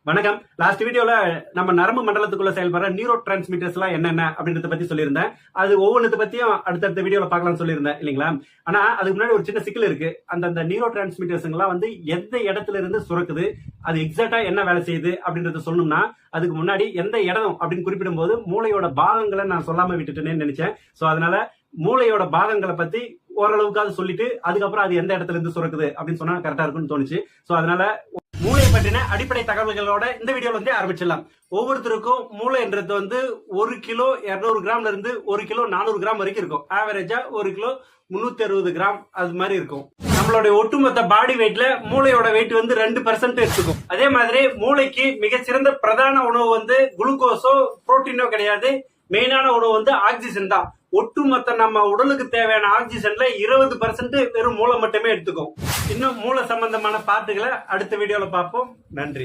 வணக்கம். லாஸ்ட் வீடியோல நம்ம நரம்பு மண்டலத்துக்குள்ள செயல்படுற நியூரோ டிரான்ஸ்மிட்டர்ஸ் எல்லாம் என்னென்ன அப்படின்றத பத்தி சொல்லியிருந்தேன். அது ஒவ்வொன்றத்தை பத்தியும் அடுத்தடுத்த வீடியோல பார்க்கலாம் சொல்லியிருந்தேன் இல்லைங்களா? ஆனா அதுக்கு முன்னாடி ஒரு சின்ன சிக்கல் இருக்கு. அந்த நியூரோ டிரான்ஸ்மிட்டர்ஸ் எல்லாம் வந்து எந்த இடத்துல இருந்து சுரக்குது, அது எக்ஸாக்டா என்ன வேலை செய்யுது அப்படின்றத சொல்லணும்னா அதுக்கு முன்னாடி எந்த இடம் அப்படின்னு குறிப்பிடும் போது மூளையோட பாகங்களை நான் சொல்லாம விட்டுட்டேன்னு நினைச்சேன். சோ அதனால மூளையோட பாகங்களை பத்தி ஓரளவுக்காவது சொல்லிட்டு அதுக்கப்புறம் அது எந்த இடத்துல இருந்து சுரக்குது அப்படின்னு சொன்னா கரெக்டா இருக்கும்னு தோணுச்சு. சோ அதனால மூளை பற்றின அடிப்படை தகவல்களோட இந்த வீடியோல வந்து ஆரம்பிச்சிடலாம். ஒவ்வொருத்தருக்கும் மூளைன்றது வந்து 1 கிலோ 200 கிராம்ல இருந்து 1 கிலோ 400 கிராம் வரைக்கும் இருக்கும். ஆவரேஜா 1 கிலோ 360 கிராம் அது மாதிரி இருக்கும். நம்மளுடைய ஒட்டுமொத்த பாடி வெயிட்ல மூளையோட வெயிட் வந்து 2% எடுத்துக்கும். அதே மாதிரி மூளைக்கு மிகச்சிறந்த பிரதான உணவு வந்து குளுக்கோஸோ புரோட்டீனோ கிடையாது. மெயினான உணவு வந்து ஆக்சிஜன் தான். ஒட்டுமொத்த நம்ம உடலுக்கு தேவையான ஆக்சிஜன்ல 20% வெறும் மூளை மட்டுமே எடுத்துக்கும். இன்னும் மூளை சம்பந்தமான பாட்டுகளை அடுத்த வீடியோல பார்ப்போம். நன்றி.